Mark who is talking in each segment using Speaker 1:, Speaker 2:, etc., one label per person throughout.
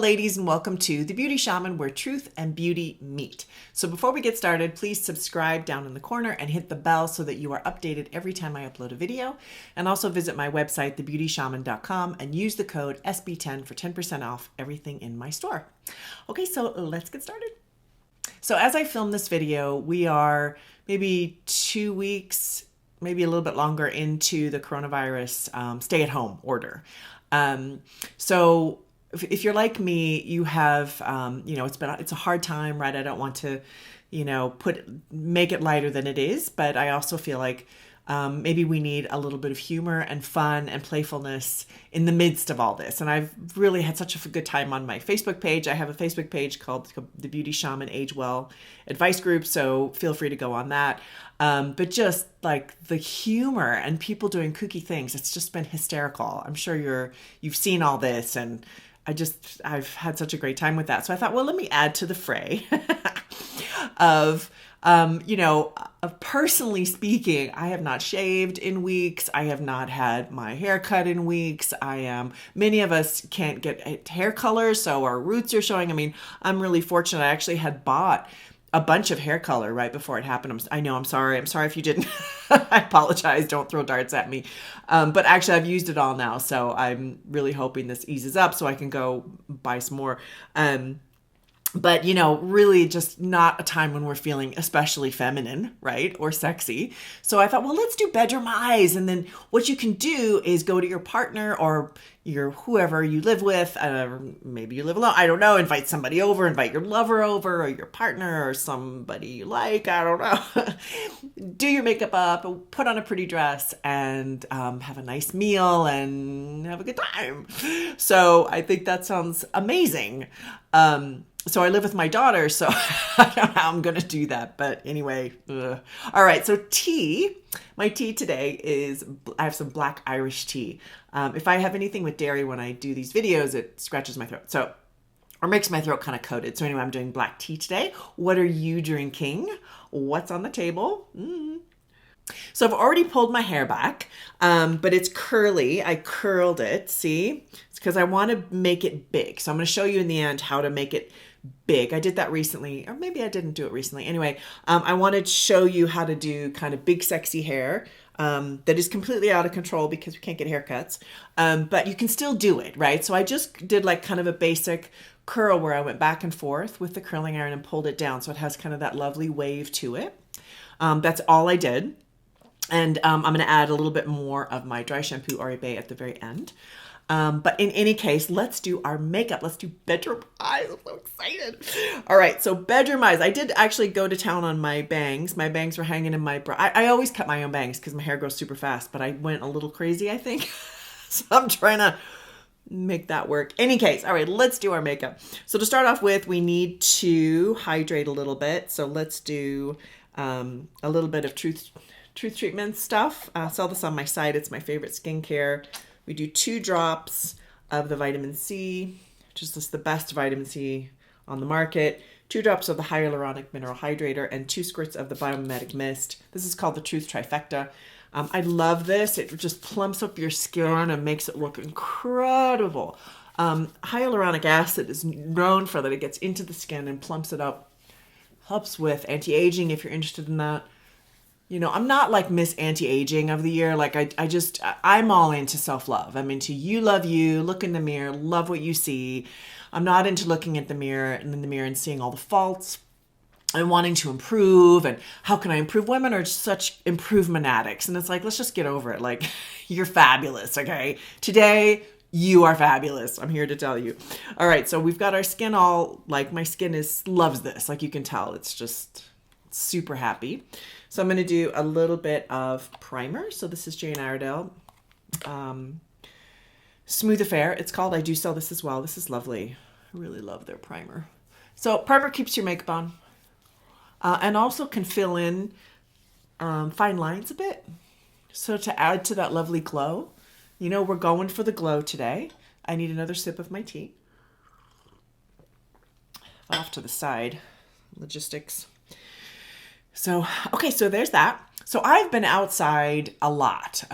Speaker 1: ladies, and welcome to The Beauty Shaman, where truth and beauty meet. So before we get started, please subscribe down in the corner and hit the bell so that you are updated every time I upload a video. And also visit my website, thebeautyshaman.com, and use the code SB10 for 10% off everything in my store. Okay, so let's get started. So as I film this video, we are maybe 2 weeks, maybe a little bit longer into the coronavirus stay-at-home order. So if you're like me, you have, it's a hard time, right? I don't want to, make it lighter than it is, but I also feel like maybe we need a little bit of humor and fun and playfulness in the midst of all this. And I've really had such a good time on my Facebook page. I have a Facebook page called The Beauty Shaman Age Well Advice Group, so feel free to go on that. But just like the humor and people doing kooky things, it's just been hysterical. I'm sure you've seen all this, and I've had such a great time with that. So I thought, well, let me add to the fray of, personally speaking, I have not shaved in weeks. I have not had my hair cut in weeks. Many of us can't get hair color, so our roots are showing. I mean, I'm really fortunate. I actually had bought a bunch of hair color right before it happened. I'm sorry if you didn't. I apologize. Don't throw darts at me. But actually, I've used it all now. So I'm really hoping this eases up so I can go buy some more. But, really just not a time when we're feeling especially feminine, right? Or sexy. So I thought, well, let's do bedroom eyes. And then what you can do is go to your partner or whoever you live with. Maybe you live alone. I don't know. Invite somebody over, invite your lover over or your partner or somebody you like. I don't know. Do your makeup up, put on a pretty dress, and have a nice meal and have a good time. So I think that sounds amazing. So I live with my daughter, so I don't know how I'm going to do that. But anyway, all right. So my tea today is, I have some black Irish tea. If I have anything with dairy when I do these videos, it scratches my throat. Or makes my throat kind of coated. So anyway, I'm doing black tea today. What are you drinking? What's on the table? So I've already pulled my hair back, but it's curly. I curled it, see? It's because I want to make it big. So I'm going to show you in the end how to make it big. I did that recently, or maybe I didn't do it recently. Anyway, I wanted to show you how to do kind of big, sexy hair that is completely out of control because we can't get haircuts, but you can still do it, right? So I just did like kind of a basic curl where I went back and forth with the curling iron and pulled it down. So it has kind of that lovely wave to it. That's all I did. And I'm going to add a little bit more of my dry shampoo Oribe at the very end. But in any case, let's do our makeup. Let's do bedroom eyes. I'm so excited. All right. So bedroom eyes. I did actually go to town on my bangs. My bangs were hanging in my bra. I always cut my own bangs because my hair grows super fast, but I went a little crazy, I think. So I'm trying to make that work. Any case. All right. Let's do our makeup. So to start off with, we need to hydrate a little bit. So let's do a little bit of Truth Treatment stuff. I saw this on my site. It's my favorite skincare. We do 2 drops of the vitamin C, which is just the best vitamin C on the market. 2 drops of the hyaluronic mineral hydrator and 2 squirts of the biomimetic mist. This is called the Truth Trifecta. I love this. It just plumps up your skin and makes it look incredible. Hyaluronic acid is known for that. It gets into the skin and plumps it up. Helps with anti-aging if you're interested in that. I'm not like Miss Anti-Aging of the year. Like I'm all into self-love. I'm into you love you, look in the mirror, love what you see. I'm not into looking at the mirror and seeing all the faults and wanting to improve. And how can I improve? Women are such improvement addicts. And it's like, let's just get over it. Like, you're fabulous. Okay. Today, you are fabulous. I'm here to tell you. All right. So we've got our skin all like, my skin loves this. Like you can tell, it's just super happy. So I'm going to do a little bit of primer. So this is Jane Iredale. Smooth Affair, it's called. I do sell this as well. This is lovely. I really love their primer. So primer keeps your makeup on. And also can fill in fine lines a bit. So to add to that lovely glow, we're going for the glow today. I need another sip of my tea. Off to the side, logistics. So, okay, so there's that. So I've been outside a lot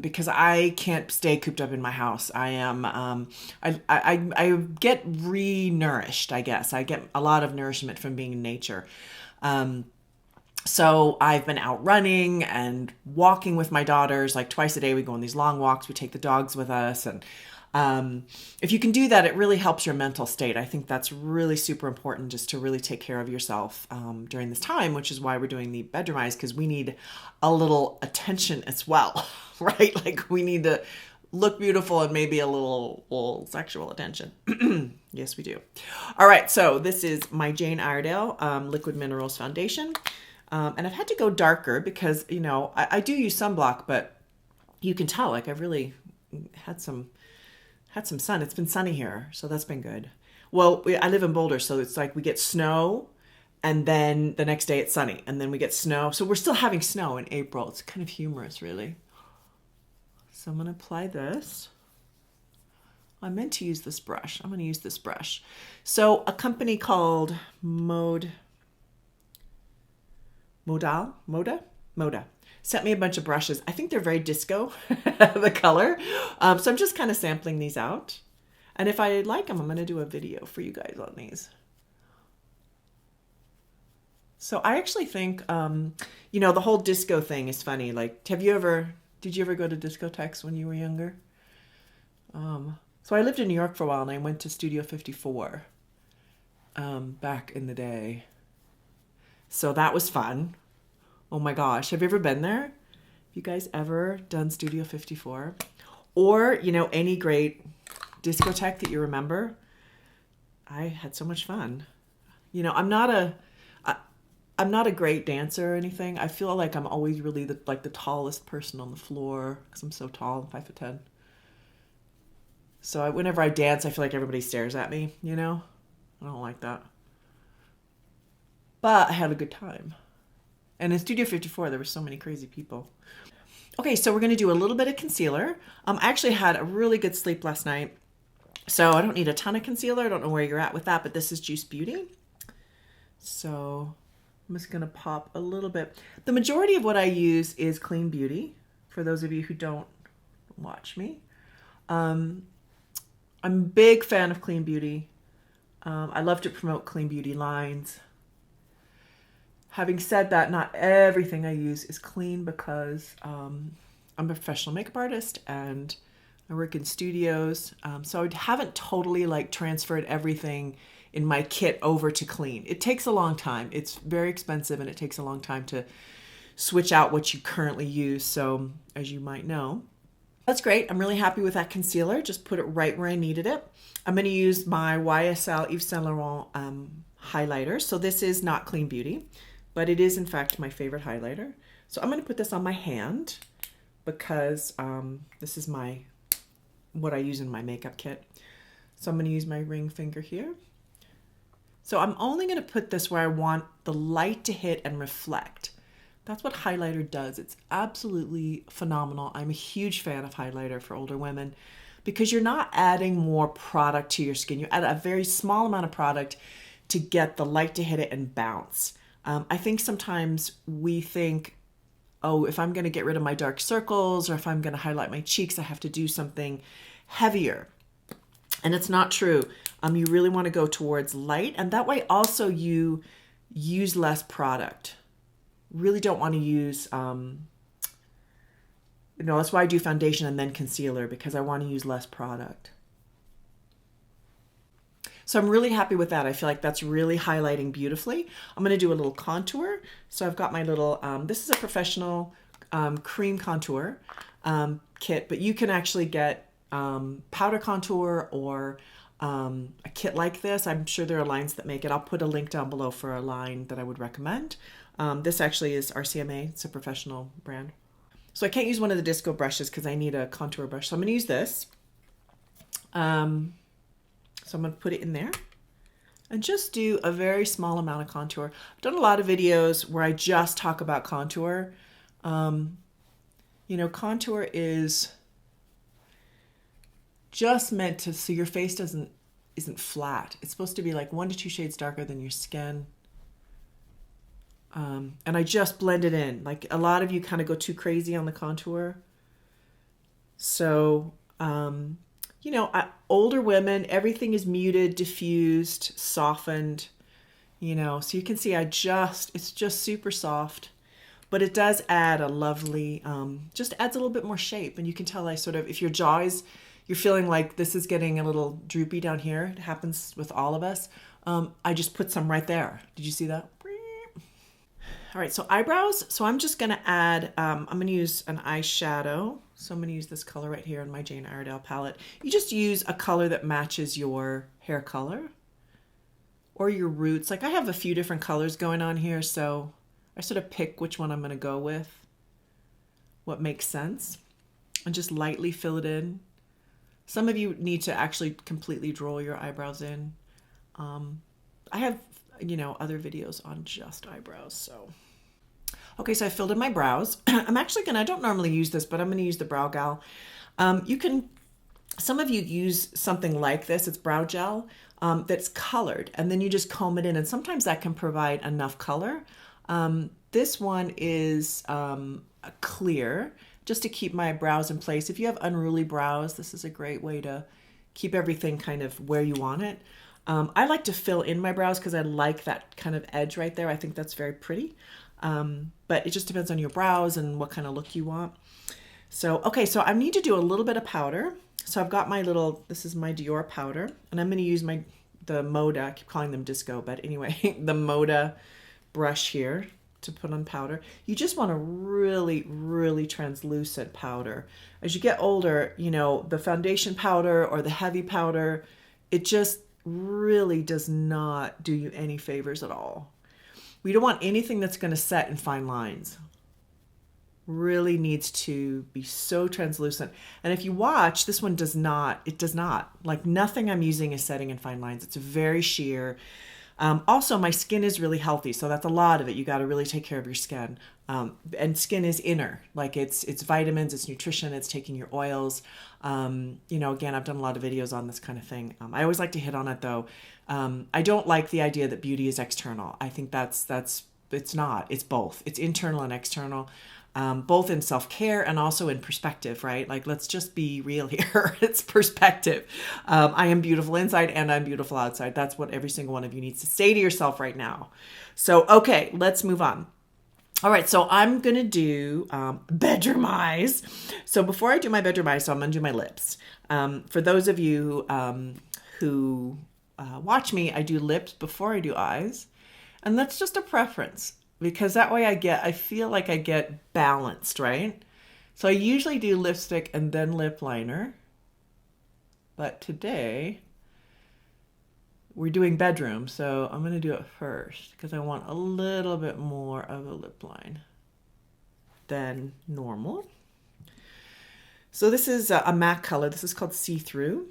Speaker 1: because I can't stay cooped up in my house. I am I get re-nourished, I guess. I get a lot of nourishment from being in nature. So I've been out running and walking with my daughters like twice a day. We go on these long walks. We take the dogs with us, and if you can do that, it really helps your mental state. I think that's really super important, just to really take care of yourself during this time, which is why we're doing the bedroom eyes, because we need a little attention as well, right? Like we need to look beautiful and maybe a little sexual attention. Yes, we do. All right, so this is my Jane Iredale Liquid Minerals Foundation. And I've had to go darker because, you know, I do use sunblock, but you can tell, like, I've really had some sun. It's been sunny here, so that's been good. Well, I live in Boulder, so it's like we get snow, and then the next day it's sunny, and then we get snow. So we're still having snow in April. It's kind of humorous, really. So I'm going to apply this. I meant to use this brush. I'm going to use this brush. So a company called Moda sent me a bunch of brushes. I think they're very disco, the color. So I'm just kind of sampling these out. And if I like them, I'm going to do a video for you guys on these. So I actually think, you know, the whole disco thing is funny. Like, did you ever go to discotheques when you were younger? So I lived in New York for a while, and I went to Studio 54 back in the day. So that was fun. Oh my gosh. Have you ever been there? Have you guys ever done Studio 54? Or, you know, any great discotheque that you remember? I had so much fun. You know, I'm not a great dancer or anything. I feel like I'm always really the tallest person on the floor because I'm so tall, I'm 5'10". So whenever I dance, I feel like everybody stares at me, you know? I don't like that. But I had a good time. And in Studio 54, there were so many crazy people. Okay, so we're going to do a little bit of concealer. I actually had a really good sleep last night, so I don't need a ton of concealer. I don't know where you're at with that, but this is Juice Beauty. So I'm just going to pop a little bit. The majority of what I use is Clean Beauty, for those of you who don't watch me. I'm a big fan of Clean Beauty. I love to promote Clean Beauty lines. Having said that, not everything I use is clean because I'm a professional makeup artist and I work in studios. So I haven't totally like transferred everything in my kit over to clean. It takes a long time. It's very expensive and it takes a long time to switch out what you currently use. So as you might know, that's great. I'm really happy with that concealer. Just put it right where I needed it. I'm going to use my YSL Yves Saint Laurent highlighter. So this is not Clean Beauty, but it is in fact my favorite highlighter. So I'm going to put this on my hand because this is what I use in my makeup kit. So I'm going to use my ring finger here. So I'm only going to put this where I want the light to hit and reflect. That's what highlighter does. It's absolutely phenomenal. I'm a huge fan of highlighter for older women because you're not adding more product to your skin. You add a very small amount of product to get the light to hit it and bounce. I think sometimes we think, oh, if I'm going to get rid of my dark circles or if I'm going to highlight my cheeks, I have to do something heavier. And it's not true. You really want to go towards light, and that way also you use less product. Really don't want to use, that's why I do foundation and then concealer, because I want to use less product. So I'm really happy with that. I feel like that's really highlighting beautifully. I'm going to do a little contour. So I've got my little, this is a professional cream contour kit, but you can actually get powder contour or a kit like this. I'm sure there are lines that make it. I'll put a link down below for a line that I would recommend. This actually is RCMA. It's a professional brand. So I can't use one of the disco brushes because I need a contour brush. So I'm going to use this. So I'm going to put it in there and just do a very small amount of contour. I've done a lot of videos where I just talk about contour. Contour is just meant to, so your face isn't flat. It's supposed to be like 1 to 2 shades darker than your skin. And I just blend it in. Like a lot of you kind of go too crazy on the contour. So, you know, older women, everything is muted, diffused, softened, you know, so you can see it's just super soft, but it does add a lovely, just adds a little bit more shape. And you can tell if your jaw you're feeling like this is getting a little droopy down here. It happens with all of us. I just put some right there. Did you see that? All right, so eyebrows. So I'm just gonna add, I'm gonna use an eyeshadow. So I'm gonna use this color right here in my Jane Iredale palette. You just use a color that matches your hair color or your roots. Like I have a few different colors going on here, so I sort of pick which one I'm gonna go with, what makes sense, and just lightly fill it in. Some of you need to actually completely draw your eyebrows in. I have, you know, other videos on just eyebrows, so. Okay, so I filled in my brows. I don't normally use this, but I'm gonna use the Brow Gal. Some of you use something like this, it's brow gel, that's colored, and then you just comb it in, and sometimes that can provide enough color. This one is clear, just to keep my brows in place. If you have unruly brows, this is a great way to keep everything kind of where you want it. I like to fill in my brows because I like that kind of edge right there. I think that's very pretty. But it just depends on your brows and what kind of look you want. So, okay, so I need to do a little bit of powder. So I've got this is my Dior powder, and I'm going to use the Moda, I keep calling them disco, but anyway, the Moda brush here to put on powder. You just want a really, really translucent powder. As you get older, you know, the foundation powder or the heavy powder, it just really does not do you any favors at all. We don't want anything that's going to set in fine lines. Really needs to be so translucent. And if you watch, this one does not. Like nothing I'm using is setting in fine lines. It's very sheer. Also, my skin is really healthy, so that's a lot of it. You got to really take care of your skin. And skin is inner, like it's vitamins, it's nutrition, it's taking your oils. You know, again, I've done a lot of videos on this kind of thing. I always like to hit on it though. I don't like the idea that beauty is external. I think it's not. It's both. It's internal and external. Both in self-care and also in perspective, right? Like, let's just be real here. It's perspective. I am beautiful inside and I'm beautiful outside. That's what every single one of you needs to say to yourself right now. So, okay, let's move on. All right, so I'm going to do bedroom eyes. So before I do my bedroom eyes, I'm going to do my lips. For those of you who watch me, I do lips before I do eyes. And that's just a preference, because that way I feel like I get balanced, right? So I usually do lipstick and then lip liner. But today we're doing bedroom, so I'm going to do it first because I want a little bit more of a lip line than normal. So this is a matte color. This is called See-Through.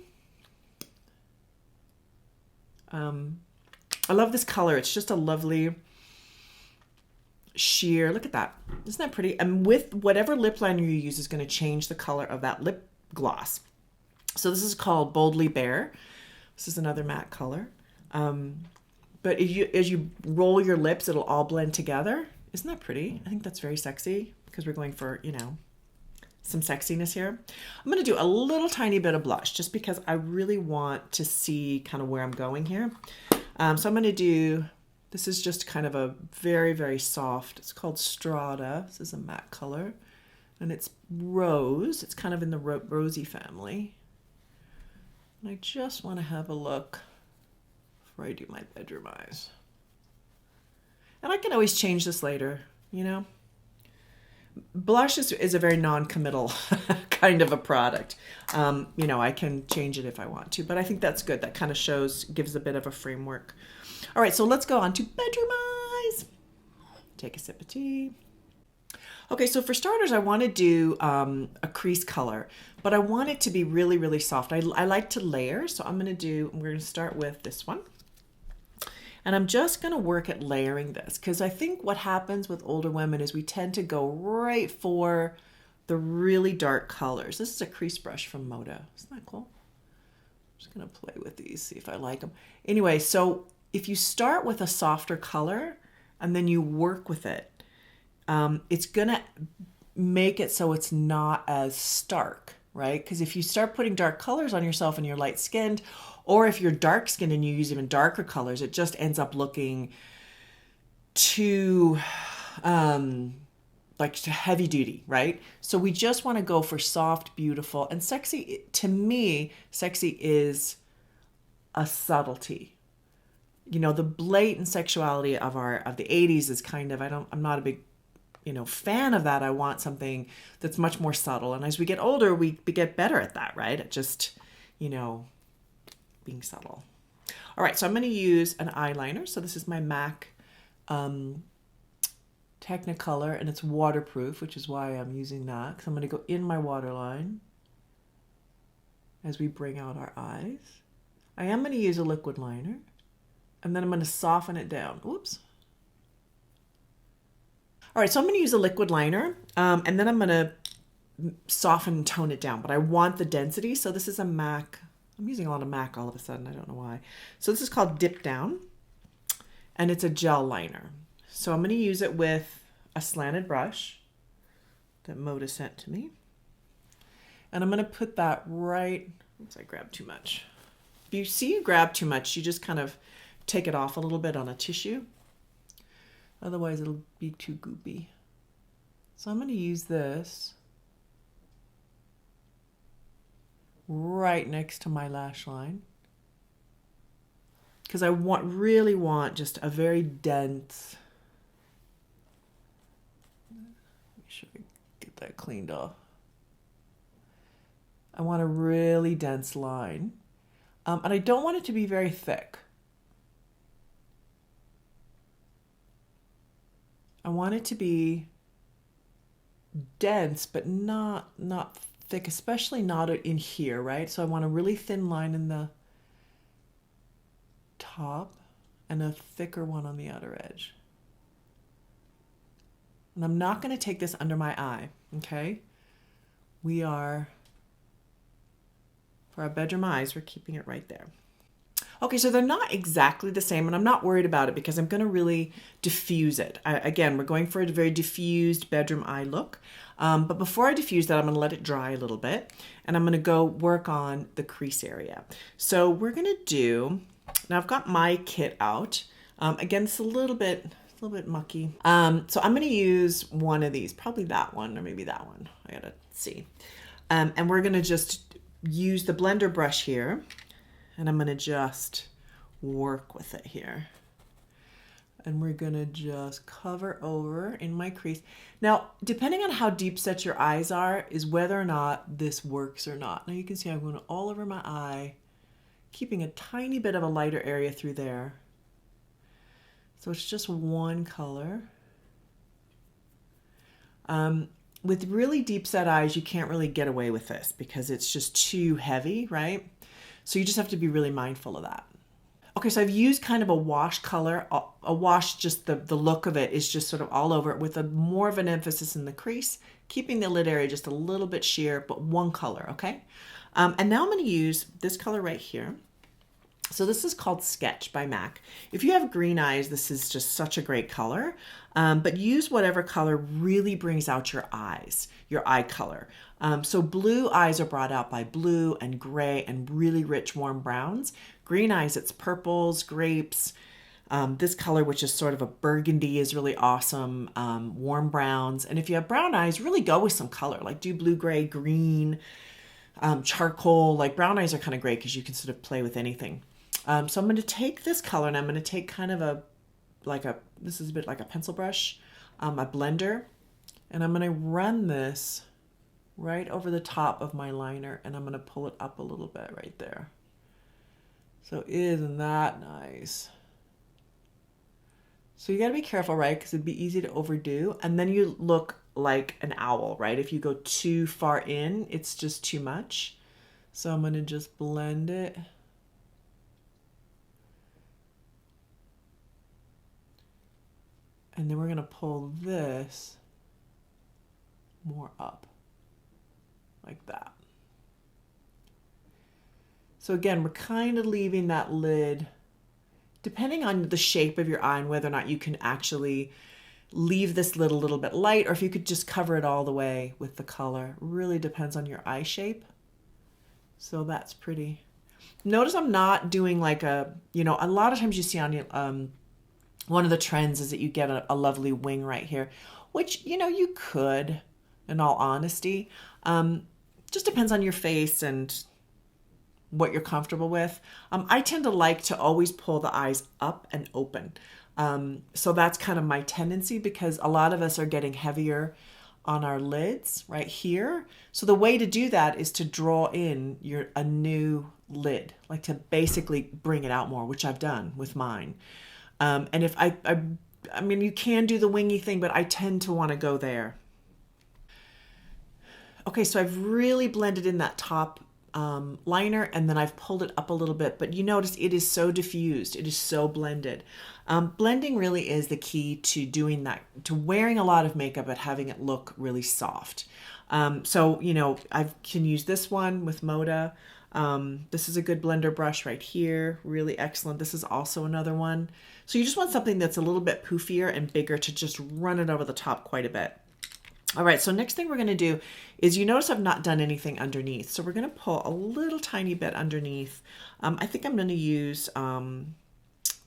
Speaker 1: I love this color. It's just a lovely sheer. Look at that. Isn't that pretty? And with whatever lip liner you use is going to change the color of that lip gloss. So this is called Boldly Bare. This is another matte color. But as you roll your lips, it'll all blend together. Isn't that pretty? I think that's very sexy because we're going for, you know, some sexiness here. I'm going to do a little tiny bit of blush just because I really want to see kind of where I'm going here. So I'm going to do, this is just kind of a very, very soft, it's called Strata. This is a matte color and it's rose. It's kind of in the rosy family. And I just want to have a look before I do my bedroom eyes. And I can always change this later, you know. Blush is a very non-committal kind of a product. You know, I can change it if I want to, but I think that's good. That kind of gives a bit of a framework. All right, so let's go on to bedroom eyes. Take a sip of tea. Okay, so for starters, I want to do a crease color, but I want it to be really, really soft. I like to layer, so we're going to start with this one. And I'm just going to work at layering this because I think what happens with older women is we tend to go right for the really dark colors. This is a crease brush from Moda. Isn't that cool? I'm just going to play with these, see if I like them. Anyway, so if you start with a softer color and then you work with it, it's gonna make it so it's not as stark, right? Because if you start putting dark colors on yourself and you're light skinned, or if you're dark skinned and you use even darker colors, it just ends up looking too like heavy duty, right? So we just want to go for soft, beautiful, and sexy. To me, sexy is a subtlety. You know, the blatant sexuality of the 80s is kind of, I'm not a big, fan of that. I want something that's much more subtle. And as we get older, we get better at that, right? At just, being subtle. All right, so I'm going to use an eyeliner. So this is my MAC Technicolor, and it's waterproof, which is why I'm using that, because I'm going to go in my waterline as we bring out our eyes. I am going to use a liquid liner, and then I'm going to soften it down. Oops. All right, so I'm going to use a liquid liner, and then I'm going to soften and tone it down, but I want the density. So this is a MAC. I'm using a lot of MAC all of a sudden. I don't know why. So this is called Dip Down, and it's a gel liner. So I'm going to use it with a slanted brush that Moda sent to me. And I'm going to put that right, oops, I grabbed too much. If you see you grab too much, you just kind of take it off a little bit on a tissue. Otherwise it'll be too goopy. So I'm going to use this right next to my lash line, because I really want just a very dense, make sure I get that cleaned off. I want a really dense line, and I don't want it to be very thick. I want it to be dense, but not thick, especially not in here, right? So I want a really thin line in the top and a thicker one on the outer edge. And I'm not going to take this under my eye, okay? For our bedroom eyes, we're keeping it right there. Okay, so they're not exactly the same, and I'm not worried about it because I'm going to really diffuse it. Again, we're going for a very diffused bedroom eye look. But before I diffuse that, I'm going to let it dry a little bit, and I'm going to go work on the crease area. So we're going to do, now I've got my kit out. Again, it's a little bit mucky. So I'm going to use one of these, probably that one, or maybe that one. I got to see. And we're going to just use the blender brush here, and I'm going to just work with it here. And we're going to just cover over in my crease. Now, depending on how deep set your eyes are is whether or not this works or not. Now you can see I'm going all over my eye, keeping a tiny bit of a lighter area through there. So it's just one color. With really deep set eyes, you can't really get away with this because it's just too heavy, right? So you just have to be really mindful of that. Okay, so I've used kind of a wash color. A wash, just the look of it is just sort of all over it with more of an emphasis in the crease, keeping the lid area just a little bit sheer, but one color, okay? And now I'm going to use this color right here. So this is called Sketch by MAC. If you have green eyes, this is just such a great color. But use whatever color really brings out your eyes, your eye color. So blue eyes are brought out by blue and gray and really rich warm browns. Green eyes, it's purples, grapes. This color, which is sort of a burgundy, is really awesome. Warm browns. And if you have brown eyes, really go with some color. Like do blue, gray, green, charcoal. Like brown eyes are kind of great because you can sort of play with anything. So I'm going to take this color and I'm going to take kind of this is a bit like a pencil brush, a blender, and I'm going to run this right over the top of my liner, and I'm going to pull it up a little bit right there. So isn't that nice? So you got to be careful, right? Because it'd be easy to overdo, and then you look like an owl, right? If you go too far in, it's just too much. So I'm going to just blend it. And then we're going to pull this more up, like that. So again, we're kind of leaving that lid depending on the shape of your eye and whether or not you can actually leave this lid a little bit light, or if you could just cover it all the way with the color. Really depends on your eye shape. So that's pretty. Notice I'm not doing like a, you know, a lot of times you see on one of the trends is that you get a lovely wing right here, which, you know, you could, in all honesty. Just depends on your face and what you're comfortable with. I tend to like to always pull the eyes up and open. So that's kind of my tendency, because a lot of us are getting heavier on our lids right here. So the way to do that is to draw in a new lid, like to basically bring it out more, which I've done with mine. And if I mean, you can do the wingy thing, but I tend to want to go there. Okay, so I've really blended in that top liner, and then I've pulled it up a little bit, but you notice it is so diffused. It is so blended. Blending really is the key to doing that, to wearing a lot of makeup but having it look really soft. So, you know, I can use this one with Moda. This is a good blender brush right here. Really excellent. This is also another one. So you just want something that's a little bit poofier and bigger to just run it over the top quite a bit. All right, so next thing we're going to do is, you notice I've not done anything underneath. So we're going to pull a little tiny bit underneath. I think I'm going to use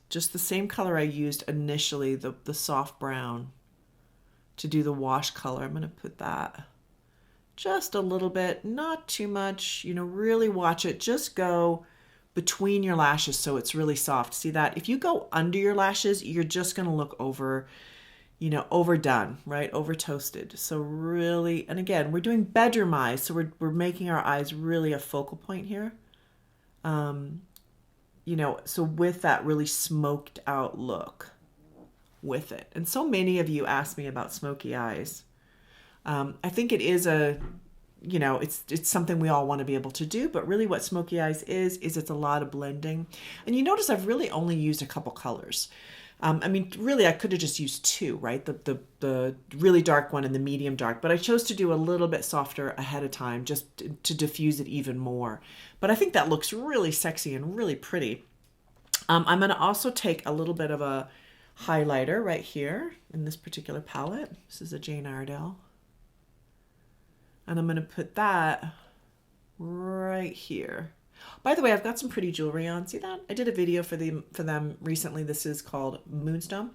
Speaker 1: just the same color I used initially, the soft brown, to do the wash color. I'm going to put that just a little bit, not too much, you know, really watch it. Just go between your lashes so it's really soft. See that? If you go under your lashes, you're just going to look overdone, right? Over toasted. So really, and again, we're doing bedroom eyes, so we're making our eyes really a focal point here. You know, so with that really smoked out look with it. And so many of you ask me about smoky eyes. I think it is it's something we all want to be able to do, but really what smoky eyes is it's a lot of blending. And you notice I've really only used a couple colors. I mean, really, I could have just used two, right? The really dark one and the medium dark, but I chose to do a little bit softer ahead of time just to diffuse it even more. But I think that looks really sexy and really pretty. I'm going to also take a little bit of a highlighter right here in this particular palette. This is a Jane Iredale. And I'm going to put that right here. By the way, I've got some pretty jewelry on. See that? I did a video for them recently. This is called Moonstone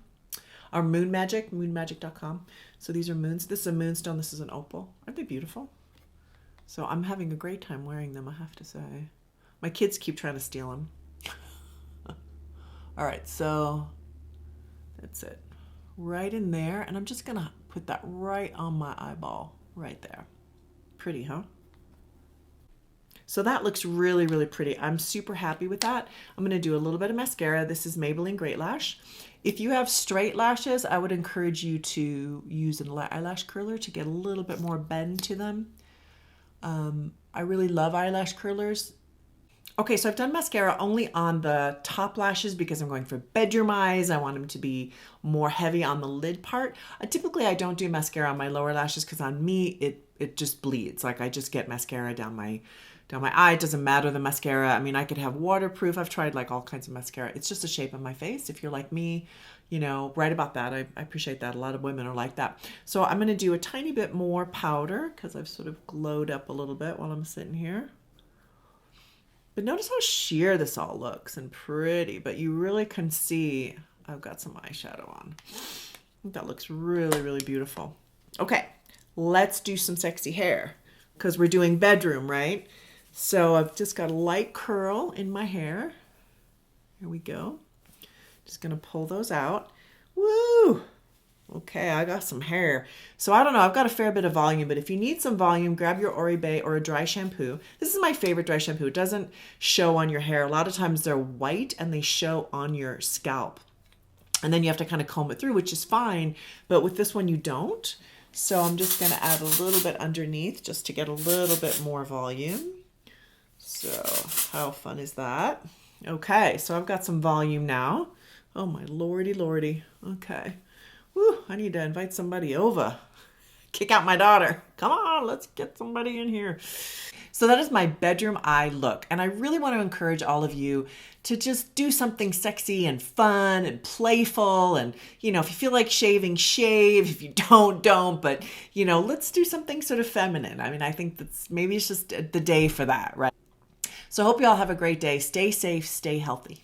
Speaker 1: or Moon Magic, moonmagic.com. So these are moons. This is a moonstone. This is an opal. Aren't they beautiful? So I'm having a great time wearing them, I have to say. My kids keep trying to steal them. All right, so that's it. Right in there. And I'm just going to put that right on my eyeball, right there. Pretty, huh? So that looks really, really pretty. I'm super happy with that. I'm going to do a little bit of mascara. This is Maybelline Great Lash. If you have straight lashes, I would encourage you to use an eyelash curler to get a little bit more bend to them. I really love eyelash curlers. Okay, so I've done mascara only on the top lashes because I'm going for bedroom eyes. I want them to be more heavy on the lid part. Typically, I don't do mascara on my lower lashes because on me, it just bleeds. Like I just get mascara down my eye. It doesn't matter the mascara. I mean, I could have waterproof. I've tried like all kinds of mascara. It's just the shape of my face. If you're like me, you know, right about that. I appreciate that. A lot of women are like that. So I'm going to do a tiny bit more powder because I've sort of glowed up a little bit while I'm sitting here. But notice how sheer this all looks and pretty, but you really can see I've got some eyeshadow on. I think that looks really, really beautiful. Okay, let's do some sexy hair because we're doing bedroom, right? So I've just got a light curl in my hair. Here we go. Just gonna pull those out. Woo! Okay, I got some hair. So I don't know, I've got a fair bit of volume, but if you need some volume, grab your Oribe or a dry shampoo. This is my favorite dry shampoo. It doesn't show on your hair. A lot of times they're white and they show on your scalp. And then you have to kind of comb it through, which is fine. But with this one, you don't. So I'm just gonna add a little bit underneath just to get a little bit more volume. So how fun is that? Okay, so I've got some volume now. Oh my lordy lordy. Okay. Whew, I need to invite somebody over. kick out my daughter. Come on, let's get somebody in here. So that is my bedroom eye look. And I really want to encourage all of you to just do something sexy and fun and playful. And, you know, if you feel like shaving, shave. If you don't. But, you know, let's do something sort of feminine. I mean, I think maybe it's just the day for that, right? So I hope you all have a great day. Stay safe, stay healthy.